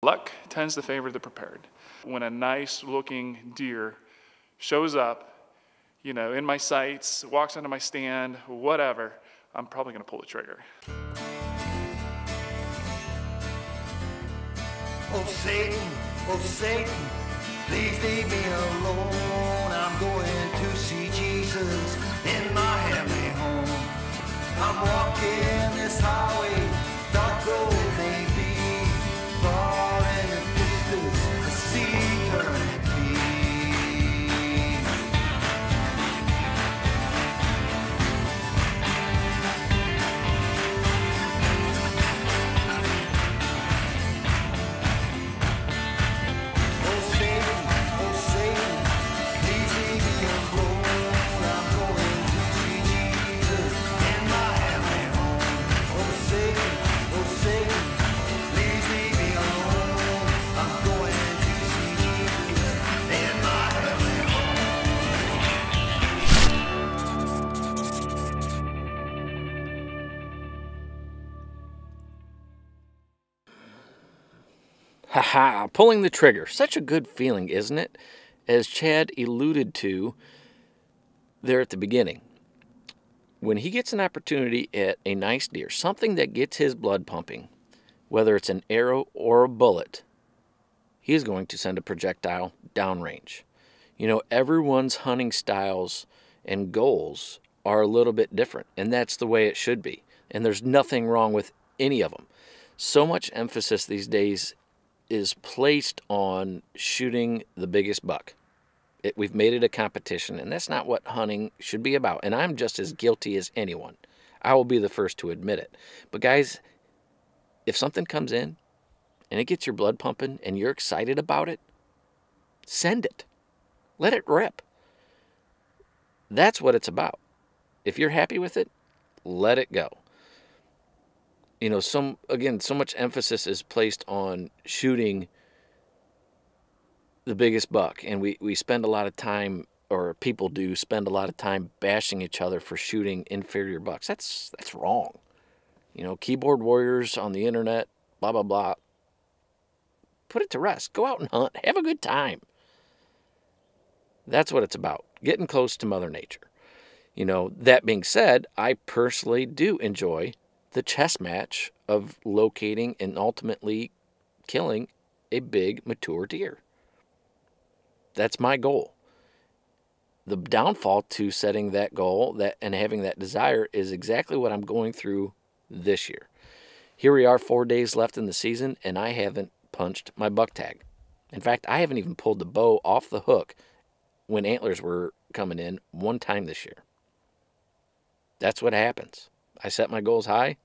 Luck tends to favor the prepared. When a nice looking deer shows up, you know, in my sights, walks onto my stand, whatever, I'm probably gonna pull the trigger. Oh Satan, please leave me alone. I'm going to see Jesus in my heavenly home. I'm walking this highway, dark though it may be, far in the distance, I see eternity. Oh Satan, please leave me alone. I'm going to see Jesus in my heavenly home. Oh Satan, please leave me alone. I'm going to see Jesus in my heavenly Haha, pulling the trigger. Such a good feeling, isn't it? As Chad alluded to there at the beginning. When he gets an opportunity at a nice deer, something that gets his blood pumping, whether it's an arrow or a bullet, he is going to send a projectile downrange. You know, everyone's hunting styles and goals are a little bit different, and that's the way it should be. And there's nothing wrong with any of them. So much emphasis these days is placed on shooting the biggest buck. We've made it a competition, and that's not what hunting should be about. And I'm just as guilty as anyone. I will be the first to admit it. But guys, if something comes in and it gets your blood pumping and you're excited about it, send it. Let it rip. That's what it's about. If you're happy with it, let it go. You know, so much emphasis is placed on shooting the biggest buck, and we spend a lot of time, or people do spend a lot of time bashing each other for shooting inferior bucks. That's wrong. You know, keyboard warriors on the internet, blah, blah, blah. Put it to rest. Go out and hunt. Have a good time. That's what it's about, getting close to Mother Nature. You know, that being said, I personally do enjoy the chess match of locating and ultimately killing a big, mature deer. That's my goal. The downfall to setting that goal and having that desire is exactly what I'm going through this year. Here we are, 4 days left in the season, and I haven't punched my buck tag. In fact, I haven't even pulled the bow off the hook when antlers were coming in one time this year. That's what happens. I set my goals high,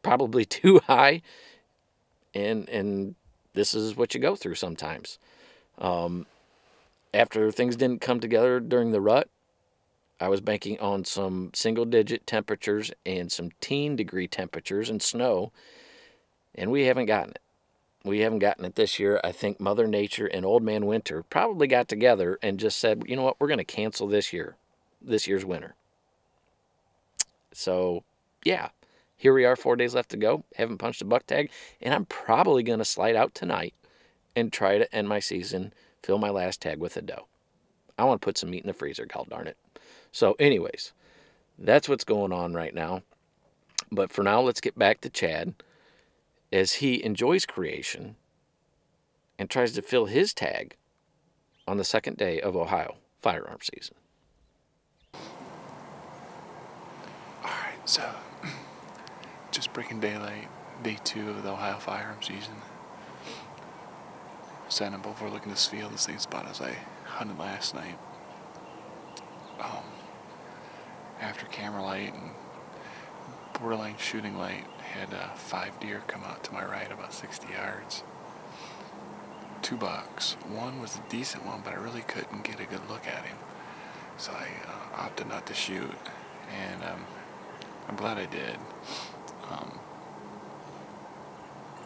probably too high, and this is what you go through sometimes. After things didn't come together during the rut, I was banking on some single-digit temperatures and some teen-degree temperatures and snow, and we haven't gotten it. We haven't gotten it this year. I think Mother Nature and Old Man Winter probably got together and just said, you know what, we're going to cancel this year's winter. So, yeah, here we are, 4 days left to go. Haven't punched a buck tag, and I'm probably going to slide out tonight and try to end my season, fill my last tag with a doe. I want to put some meat in the freezer, god darn it. So anyways, that's what's going on right now. But for now, let's get back to Chad as he enjoys creation and tries to fill his tag on the second day of Ohio firearms season. All right, so just breaking daylight, day 2 of the Ohio firearms season. Standing up overlooking this field, the same spot as I hunted last night. After camera light and borderline shooting light, had 5 deer come out to my right about 60 yards. 2 bucks. One was a decent one, but I really couldn't get a good look at him. So I opted not to shoot, and I'm glad I did.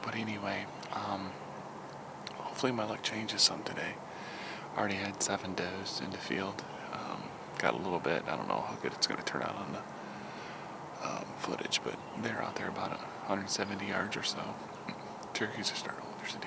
But anyway, hopefully my luck changes some today. Already had 7 does in the field. Got a little bit. I don't know how good it's going to turn out on the footage, but they're out there about 170 yards or so. Turkeys are starting to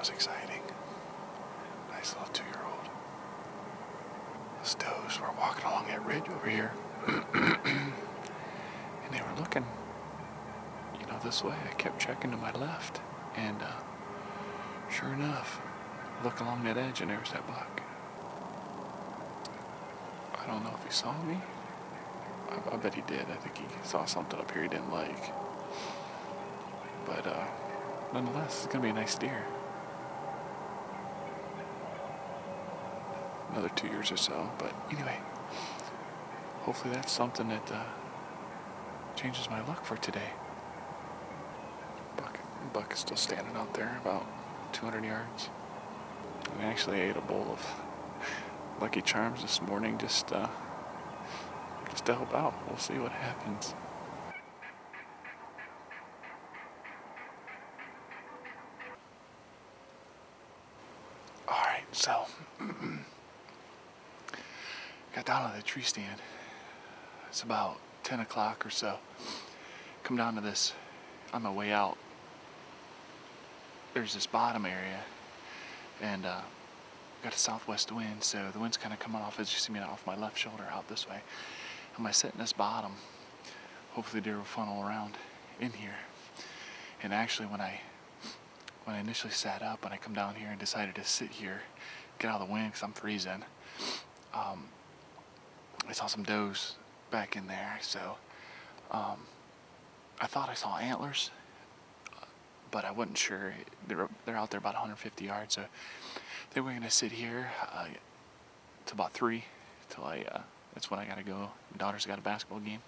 was exciting. Nice little 2-year-old. Those does were walking along that ridge over here. And they were looking, you know, this way. I kept checking to my left. And sure enough, look along that edge and there was that buck. I don't know if he saw me. I bet he did. I think he saw something up here he didn't like. But nonetheless, it's going to be a nice deer. Another 2 years or so. But anyway, hopefully that's something that changes my luck for today. Buck is still standing out there about 200 yards. I actually ate a bowl of Lucky Charms this morning just to help out. We'll see what happens. Alright, so got down to the tree stand. It's about 10 o'clock or so. Come down to this, on my way out, there's this bottom area, and got a southwest wind, so the wind's kind of coming off, as you see me, off my left shoulder out this way. I'm gonna sit in this bottom. Hopefully the deer will funnel around in here. And actually, when I initially sat up, when I come down here and decided to sit here, get out of the wind because I'm freezing, I saw some does back in there. So I thought I saw antlers, but I wasn't sure. They're out there about 150 yards, so they were gonna sit here till about 3, till that's when I gotta go. My daughter's got a basketball game,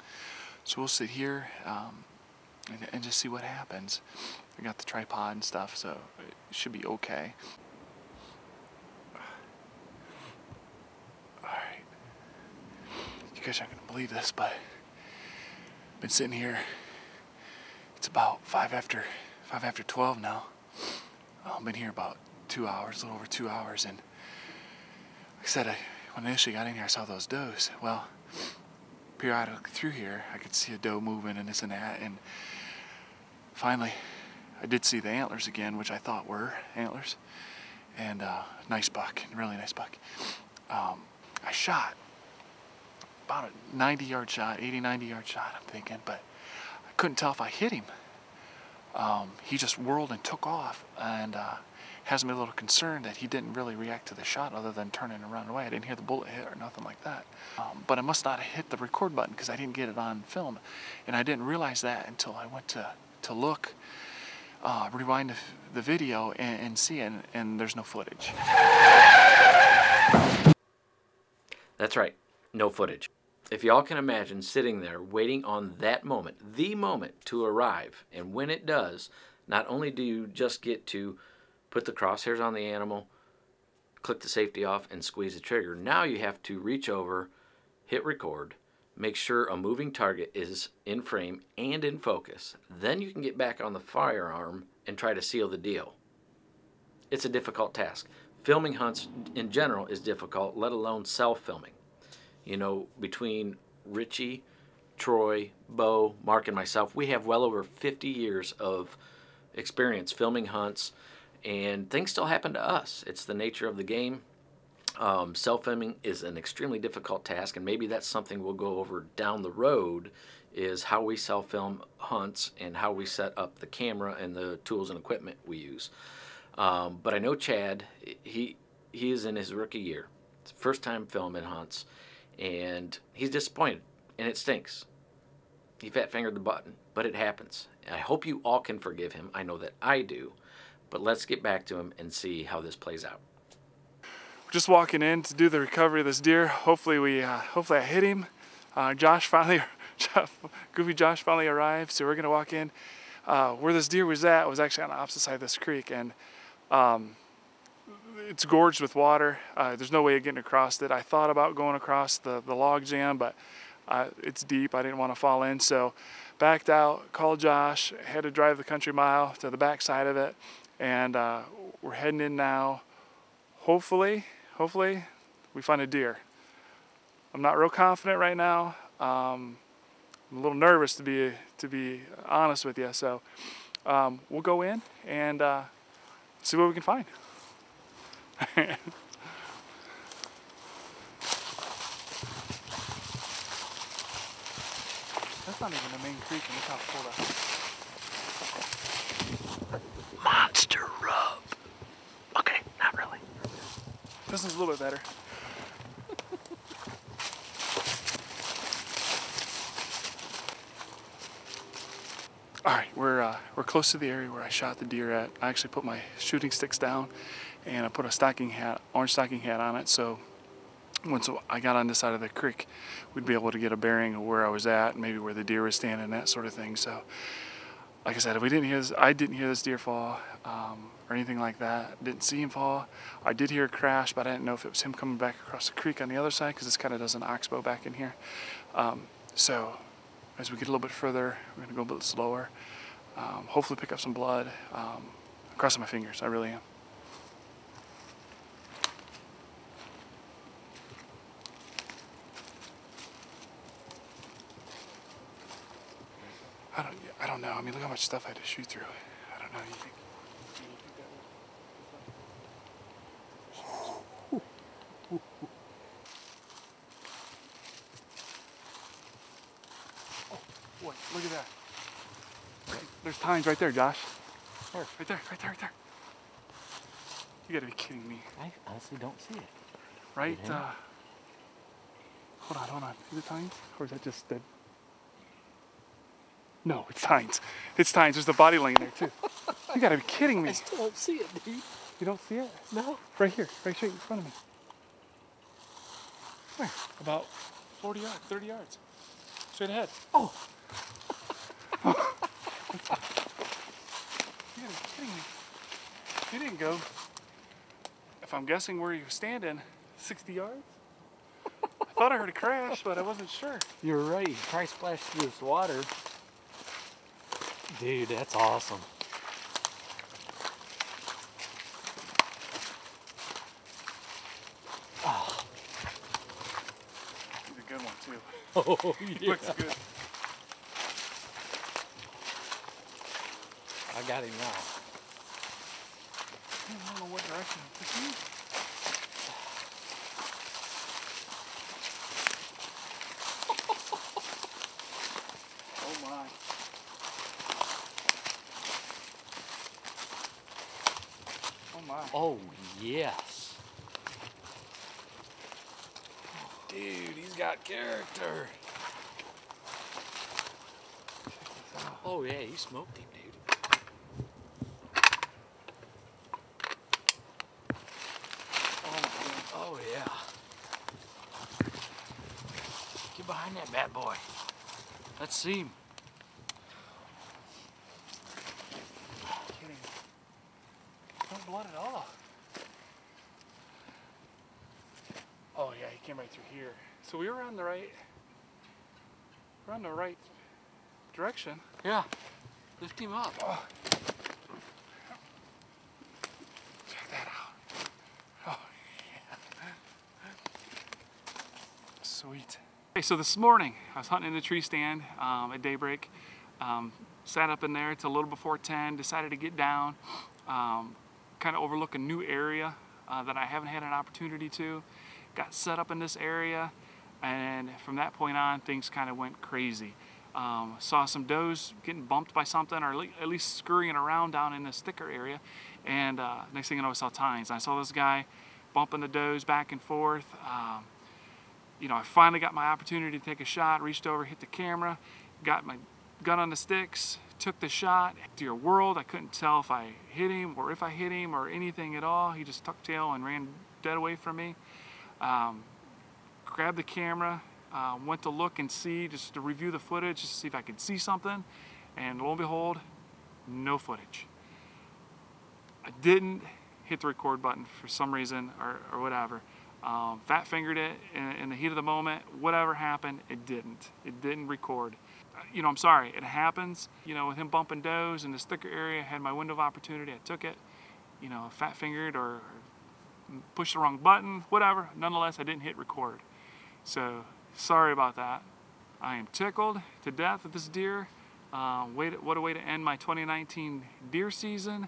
so we'll sit here and just see what happens. I got the tripod and stuff, so it should be okay. All right, you guys aren't gonna believe this, but I've been sitting here. It's about 5 after 12 now. I've been here about 2 hours, a little over 2 hours, and like I said, when I initially got in here, I saw those does. Well, periodically through here, I could see a doe moving and this and that, and finally, I did see the antlers again, which I thought were antlers, and nice buck, really nice buck. I shot about a 90-yard shot, 80, 90-yard shot, I'm thinking, but I couldn't tell if I hit him. He just whirled and took off, and has me a little concerned that he didn't really react to the shot other than turning and running away. I didn't hear the bullet hit or nothing like that. But I must not have hit the record button because I didn't get it on film, and I didn't realize that until I went to look, rewind the video and see it, and there's no footage. That's right, no footage. If y'all can imagine sitting there waiting on that moment, the moment to arrive, and when it does, not only do you just get to put the crosshairs on the animal, click the safety off, and squeeze the trigger, now you have to reach over, hit record, make sure a moving target is in frame and in focus. Then you can get back on the firearm and try to seal the deal. It's a difficult task. Filming hunts in general is difficult, let alone self-filming. You know, between Richie, Troy, Bo, Mark, and myself, we have well over 50 years of experience filming hunts, and things still happen to us. It's the nature of the game. Self-filming is an extremely difficult task, and maybe that's something we'll go over down the road, is how we self-film hunts and how we set up the camera and the tools and equipment we use. But I know Chad, he is in his rookie year. It's the first time filming hunts, and he's disappointed, and it stinks. He fat-fingered the button, but it happens. I hope you all can forgive him. I know that I do. But let's get back to him and see how this plays out. We're just walking in to do the recovery of this deer. Hopefully I hit him. Goofy Josh finally arrived, so we're gonna walk in. Where this deer was at was actually on the opposite side of this creek, and it's gorged with water. There's no way of getting across it. I thought about going across the log jam, but it's deep. I didn't want to fall in, so backed out, called Josh, had to drive the country mile to the back side of it, and we're heading in now. Hopefully we find a deer. I'm not real confident right now. I'm a little nervous to be honest with you, so we'll go in and see what we can find. That's not even the main creek, and look how full that. Monster rub. Okay, not really. This one's a little bit better. All right, we're close to the area where I shot the deer at. I actually put my shooting sticks down, and I put a stocking hat, orange stocking hat on it, so once I got on this side of the creek, we'd be able to get a bearing of where I was at, and maybe where the deer was standing, that sort of thing. So, like I said, if we didn't hear this, I didn't hear this deer fall or anything like that. Didn't see him fall. I did hear a crash, but I didn't know if it was him coming back across the creek on the other side, because this kind of does an oxbow back in here. So, as we get a little bit further, we're gonna go a bit slower. Hopefully pick up some blood. I'm crossing my fingers, I really am. I don't know. I mean, look how much stuff I had to shoot through. I don't know. You think oh, boy, look at that. There's tines right there, Josh. Where? Right there, right there, right there. You gotta be kidding me. I honestly don't see it. Right? Yeah. Hold on. Is it tines? Or is that just dead? No, it's tines. It's tines. There's the body laying there too. You gotta be kidding me. I still don't see it, dude. You don't see it? No. Right here, right straight in front of me. Where? About 40 yards, 30 yards. Straight ahead. Oh. You gotta be kidding me. He didn't go, if I'm guessing where he was standing, 60 yards? I thought I heard a crash, but I wasn't sure. You're right. He probably splashed through this water. Dude, that's awesome. Oh. He's a good one too. Oh, He yeah. looks good. I got him now. I don't know what direction to take you. Oh my. Oh my. Oh, yes. Dude, he's got character. Oh, yeah, he smoked him, dude. Oh my. Oh, yeah. Get behind that bad boy. Let's see him. Kidding. No blood at all. Oh yeah, he came right through here. So we were on the right. We're on the right direction. Yeah. Lift him up. Oh. Check that out. Oh yeah. Sweet. Okay, so this morning I was hunting in the tree stand at daybreak. Sat up in there. It's a little before 10. Decided to get down. Kind of overlook a new area that I haven't had an opportunity to. Got set up in this area, and from that point on, things kind of went crazy. Saw some does getting bumped by something, or at least scurrying around down in this thicker area, and next thing you know, I saw tines. I saw this guy bumping the does back and forth. You know, I finally got my opportunity to take a shot, reached over, hit the camera, got my gun on the sticks, took the shot. To your world, I couldn't tell if I hit him or if I hit him or anything at all. He just tucked tail and ran dead away from me. Grabbed the camera, went to look and see, just to review the footage, just to see if I could see something, and lo and behold, no footage. I didn't hit the record button for some reason or whatever. Fat fingered it in the heat of the moment. Whatever happened, it didn't record. You know, I'm sorry, it happens. You know, with him bumping does in this thicker area, I had my window of opportunity, I took it. You know, fat fingered or pushed the wrong button, whatever. Nonetheless, I didn't hit record. So, sorry about that. I am tickled to death at this deer. What a way to end my 2019 deer season.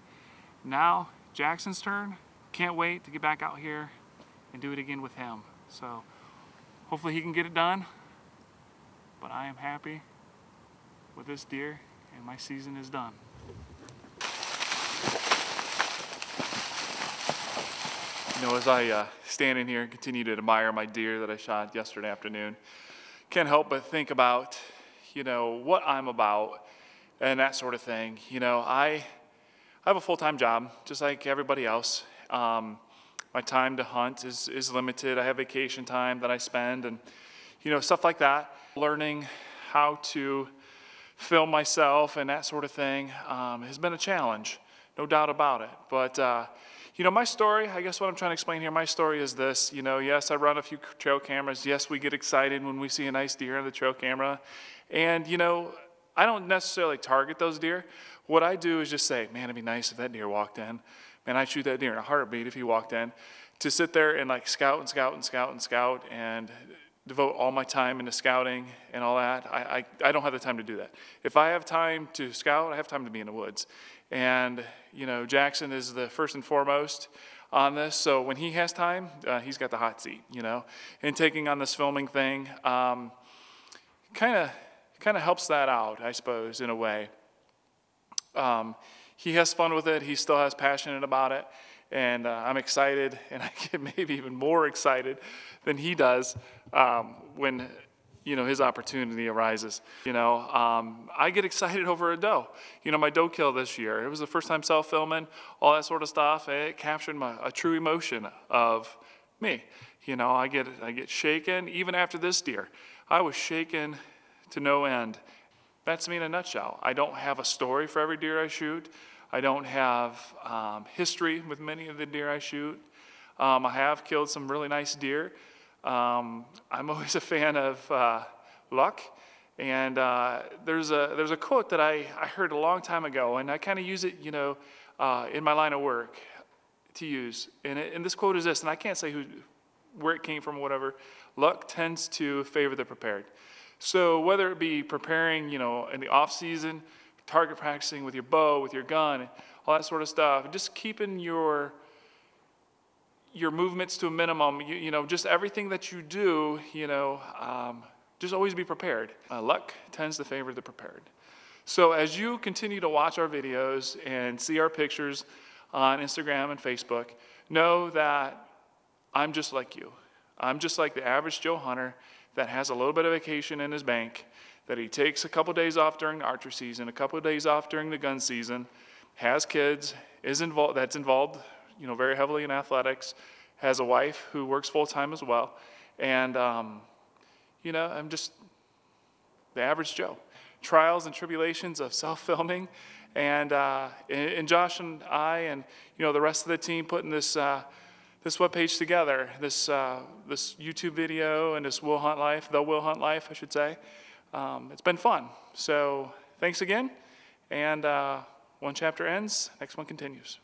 Now, Jackson's turn. Can't wait to get back out here and do it again with him. So hopefully he can get it done. But I am happy with this deer, and my season is done. You know, as I stand in here and continue to admire my deer that I shot yesterday afternoon, can't help but think about, you know, what I'm about and that sort of thing. You know, I have a full-time job, just like everybody else. My time to hunt is limited. I have vacation time that I spend and, you know, stuff like that. Learning how to film myself and that sort of thing has been a challenge, no doubt about it. But, you know, my story, I guess what I'm trying to explain here, my story is this. You know, yes, I run a few trail cameras. Yes, we get excited when we see a nice deer on the trail camera. And, you know, I don't necessarily target those deer. What I do is just say, man, it'd be nice if that deer walked in. Man, I'd shoot that deer in a heartbeat if he walked in. To sit there and like scout and scout and scout and scout and devote all my time into scouting and all that, I don't have the time to do that. If I have time to scout, I have time to be in the woods. And, you know, Jackson is the first and foremost on this, so when he has time, he's got the hot seat, you know. And taking on this filming thing kind of helps that out, I suppose, in a way. He has fun with it, he still has passionate about it, and I'm excited, and I get maybe even more excited than he does when, you know, his opportunity arises. You know, I get excited over a doe. You know, my doe kill this year, it was the first time self-filming, all that sort of stuff. It captured a true emotion of me. You know, I get shaken. Even after this deer, I was shaken to no end. That's me in a nutshell. I don't have a story for every deer I shoot. I don't have history with many of the deer I shoot. I have killed some really nice deer. I'm always a fan of luck, and there's a quote that I heard a long time ago, and I kind of use it, you know, in my line of work to use. And this quote is this, and I can't say where it came from or whatever. Luck tends to favor the prepared. So whether it be preparing, you know, in the off season, target practicing with your bow, with your gun, all that sort of stuff, just keeping your movements to a minimum, you know, just everything that you do, you know, just always be prepared. Luck tends to favor the prepared. So as you continue to watch our videos and see our pictures on Instagram and Facebook, know that I'm just like you. I'm just like the average Joe hunter that has a little bit of vacation in his bank, that he takes a couple days off during the archery season, a couple of days off during the gun season, has kids, that's involved, you know, very heavily in athletics, has a wife who works full-time as well, and, you know, I'm just the average Joe. Trials and tribulations of self-filming, and Josh and I and, you know, the rest of the team putting this webpage together, this YouTube video and this Will Hunt Life, the Will Hunt Life, I should say. It's been fun. So thanks again, and one chapter ends, next one continues.